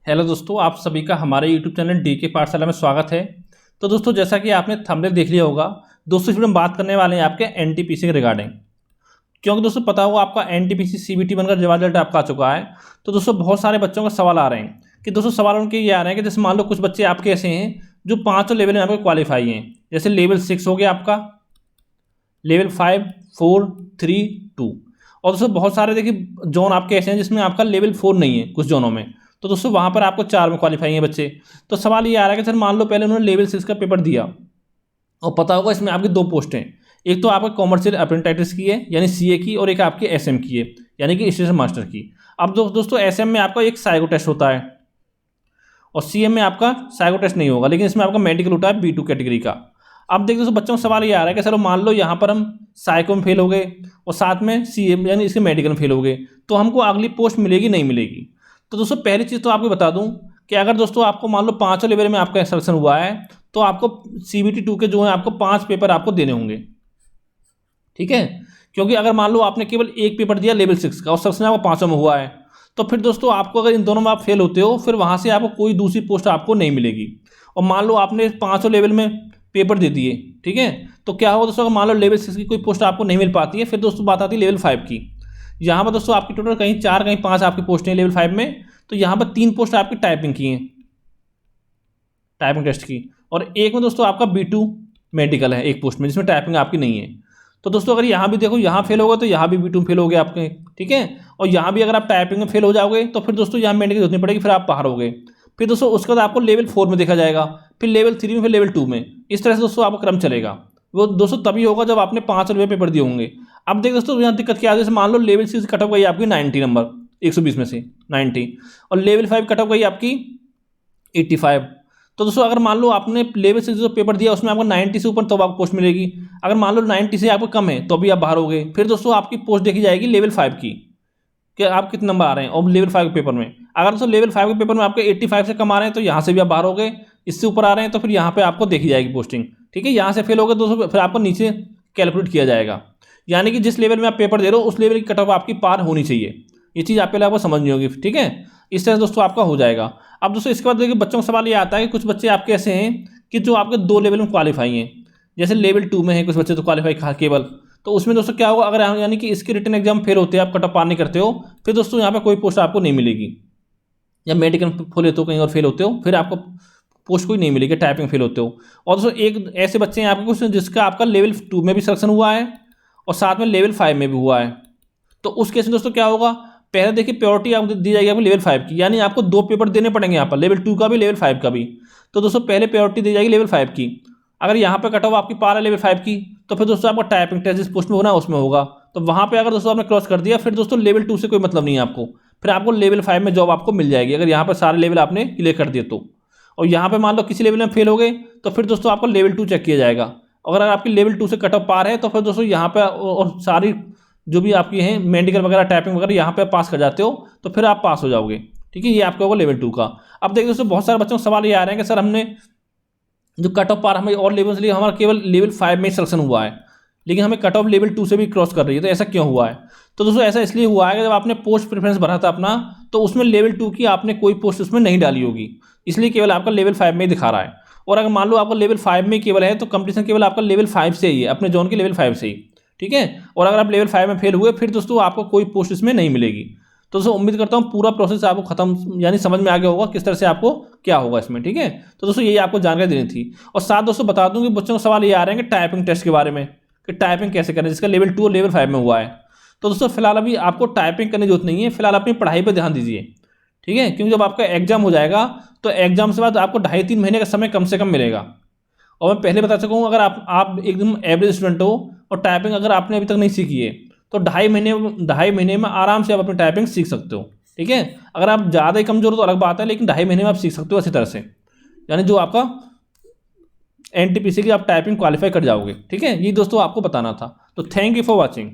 Hello दोस्तों, आप सभी का हमारे यूट्यूब चैनल डी के पाठशाला में स्वागत है। तो दोस्तों, जैसा कि आपने थंबनेल देख लिया होगा, दोस्तों इस वीडियो में बात करने वाले हैं आपके एनटीपीसी के रिगार्डिंग। क्योंकि दोस्तों पता होगा आपका एनटीपीसी सीबीटी बनकर जवाब रिजल्ट आपका आ चुका है। तो दोस्तों बहुत सारे बच्चों का सवाल आ रहे हैं कि दोस्तों सवाल उनके ये आ रहे हैं कि जैसे मान लो कुछ बच्चे आपके ऐसे हैं जो 5 लेवल में आपके क्वालिफाई हैं। जैसे लेवल 6 हो गया आपका, लेवल 5, 4, 3, 2। और दोस्तों बहुत सारे देखिए जोन आपके ऐसे हैं जिसमें आपका लेवल 4 नहीं है कुछ जोनों में। तो दोस्तों वहाँ पर आपको 4 में क्वालिफाई हैं बच्चे। तो सवाल ये आ रहा है कि सर मान लो पहले उन्होंने लेवल 6 का पेपर दिया और पता होगा इसमें आपकी 2 पोस्टें, एक तो आपका कॉमर्शियल अप्रेंटिस की है यानी सीए की, और एक आपकी एसएम की है यानी कि असिस्टेंट मास्टर की। अब दोस्तों एसएम में आपका एक साइको टेस्ट होता है और सीएम में आपका साइको टेस्ट नहीं होगा, लेकिन इसमें आपका मेडिकल होता है B2 कैटेगरी का। अब देखिए दोस्तों बच्चों का सवाल ये आ रहा है कि चलो मान लो यहाँ पर हम साइको में फेल हो गए और साथ में सीएम यानी इसके मेडिकल में फेल हो गए, तो हमको अगली पोस्ट मिलेगी नहीं मिलेगी। तो दोस्तों पहली चीज़ तो आपको बता दूं कि अगर दोस्तों आपको मान लो 5 लेवल में आपका सिलेक्शन हुआ है तो आपको CBT 2 के जो है आपको 5 पेपर आपको देने होंगे, ठीक है। क्योंकि अगर मान लो आपने केवल एक पेपर दिया लेवल 6 का और सिलेक्शन आपको 5 में हुआ है, तो फिर दोस्तों आपको अगर इन दोनों में आप फेल होते हो फिर वहाँ से आपको कोई दूसरी पोस्ट आपको नहीं मिलेगी। और मान लो आपने 5 लेवल में पेपर दे दिए, ठीक है, तो क्या होगा दोस्तों, अगर मान लो लेवल 6 की कोई पोस्ट आपको नहीं मिल पाती है, फिर दोस्तों बात आती है लेवल 5 की। यहाँ पर दोस्तों आपकी टोटल कहीं 4 कहीं 5 आपकी पोस्टें हैं लेवल 5 में। तो यहाँ पर 3 पोस्ट आपकी टाइपिंग की हैं, टाइपिंग टेस्ट की, और एक में दोस्तों आपका B2 मेडिकल है एक पोस्ट में जिसमें टाइपिंग आपकी नहीं है। तो दोस्तों अगर यहाँ भी देखो यहाँ फेल होगा तो यहाँ भी B2 फेल हो गए आपके, ठीक है। और यहाँ भी अगर आप टाइपिंग में फेल हो जाओगे तो फिर दोस्तों यहाँ मेडिकल होनी पड़ेगी, फिर आप बाहर हो गए। फिर दोस्तों उसके बाद आपको लेवल 4 में देखा जाएगा, फिर लेवल 3 में, फिर लेवल 2 में। इस तरह से दोस्तों आपका क्रम चलेगा। वो दोस्तों तभी होगा जब आपने 5 लेवल पेपर दिए होंगे। अब देखिए दोस्तों यहाँ दिक्कत क्या है, जैसे मान लो लेवल 6 कट ऑफ गई आपकी 90 नंबर 120 में से 90, और लेवल 5 कट ऑफ गई आपकी 85। तो दोस्तों अगर मान लो आपने लेवल 6 जो पेपर दिया उसमें आपको 90 से ऊपर तो आपको पोस्ट मिलेगी। अगर मान लो 90 से आपको कम है तो भी आप बाहर हो गए। फिर दोस्तों आपकी पोस्ट देखी जाएगी लेवल 5 की कि आप कितने नंबर आ रहे हैं। और लेवल 5 के पेपर में अगर दोस्तों लेवल 5 के पेपर में आपके 85 से कम आ रहे हैं तो यहाँ से भी आप बाहर हो गए। इससे ऊपर आ रहे हैं तो फिर यहाँ पे आपको देखी जाएगी पोस्टिंग, ठीक है। यहाँ से फेल हो गए दोस्तों फिर आपको नीचे कैलकुलेट किया जाएगा, यानी कि जिस लेवल में आप पेपर दे रहे हो उस लेवल की कट ऑफ आपकी पार होनी चाहिए। ये चीज़ आप पहले आपको समझनी होगी, ठीक है। इस तरह से दोस्तों आपका हो जाएगा। अब दोस्तों इसके बाद देखिए बच्चों का सवाल ये आता है कि कुछ बच्चे आपके ऐसे हैं कि जो आपके 2 लेवल में क्वालिफाई हैं, जैसे लेवल 2 में है कुछ बच्चे तो क्वालिफाई केवल। तो उसमें दोस्तों क्या होगा, अगर यानी कि इसके रिटन एग्जाम फेल होते हैं, आप कट ऑफ पार नहीं करते हो, फिर दोस्तों यहाँ पे कोई पोस्ट आपको नहीं मिलेगी। या मेडिकल फेल होते हो कहीं और फेल होते हो फिर आपको पोस्ट कोई नहीं मिलेगी, टाइपिंग फेल होते हो। और दोस्तों एक ऐसे बच्चे हैं आपके कुछ जिसका आपका लेवल 2 में भी सिलेक्शन हुआ है और साथ में लेवल 5 में भी हुआ है। तो उस केस में दोस्तों क्या होगा, पहले देखिए प्रायोरिटी आपको दी जाएगी आपको लेवल 5 की, यानी आपको 2 पेपर देने पड़ेंगे यहाँ पर, लेवल 2 का भी लेवल 5 का भी। तो दोस्तों पहले प्रायोरिटी दी जाएगी लेवल 5 की। अगर यहाँ पर कट ऑफ आपकी पार है लेवल 5 की तो फिर दोस्तों आपका टाइपिंग टेस्ट जिस पोस्ट में होना उसमें होगा। तो वहाँ पर अगर दोस्तों आपने क्रॉस कर दिया फिर दोस्तों लेवल 2 से कोई मतलब नहीं है आपको, फिर आपको लेवल 5 में जॉब आपको मिल जाएगी अगर यहाँ पर सारे लेवल आपने क्लियर कर दिए तो। और यहाँ पे मान लो किसी लेवल में फेल हो गए तो फिर दोस्तों आपको लेवल 2 चेक किया जाएगा। अगर आपकी लेवल 2 से कट ऑफ पार है तो फिर दोस्तों यहाँ पे और सारी जो भी आपकी हैं मेडिकल वगैरह टाइपिंग वगैरह यहाँ पे पास कर जाते हो तो फिर आप पास हो जाओगे, ठीक है। ये आपका होगा लेवल 2 का। अब देखिए दोस्तों बहुत सारे बच्चों को सवाल ये आ रहे हैं कि सर हमने जो कट ऑफ पार हमें और लेवल से लिए हमारा केवल लेवल 5 में सिलेक्शन हुआ है, लेकिन हमें कट ऑफ लेवल 2 से भी क्रॉस कर रही है, तो ऐसा क्यों हुआ है। तो दोस्तों ऐसा इसलिए हुआ है कि जब आपने पोस्ट प्रेफरेंस भरा था अपना तो उसमें लेवल 2 की आपने कोई पोस्ट उसमें नहीं डाली होगी, इसलिए केवल आपका लेवल 5 में ही दिखा रहा है। और अगर मान लो आपका लेवल 5 में केवल है तो कंपटीशन केवल आपका लेवल 5 से ही है, अपने जोन के लेवल 5 से ही, ठीक है। और अगर आप लेवल 5 में फेल हुए फिर दोस्तों आपको कोई पोस्ट इसमें नहीं मिलेगी। तो दोस्तों उम्मीद करता हूँ पूरा प्रोसेस आपको खत्म यानी समझ में आ गया होगा किस तरह से आपको क्या होगा इसमें, ठीक है। तो दोस्तों यही आपको जानकारी देनी थी। और साथ दोस्तों बता दूं कि बच्चों को सवाल ये आ रहे हैं कि टाइपिंग टेस्ट के बारे में कि टाइपिंग कैसे करें जिसका लेवल 2 और लेवल 5 में हुआ है। तो दोस्तों फिलहाल अभी आपको टाइपिंग करने की जरूरत नहीं है, फिलहाल अपनी पढ़ाई पर ध्यान दीजिए, ठीक है। क्योंकि जब आपका एग्जाम हो जाएगा तो एग्जाम से बाद आपको 2.5-3 महीने का समय कम से कम मिलेगा। और मैं पहले बता चुका हूँ अगर आप एकदम एवरेज स्टूडेंट हो और टाइपिंग अगर आपने अभी तक नहीं सीखी है तो 2.5 महीने में आराम से आप अपनी टाइपिंग सीख सकते हो, ठीक है। अगर आप ज़्यादा ही कमजोर हो तो अलग बात है, लेकिन 2.5 महीने में आप सीख सकते हो अच्छी तरह से, यानी जो आपका एनटीपीसी की आप टाइपिंग क्वालिफाई कर जाओगे, ठीक है। ये दोस्तों आपको बताना था। तो थैंक यू फॉर वॉचिंग।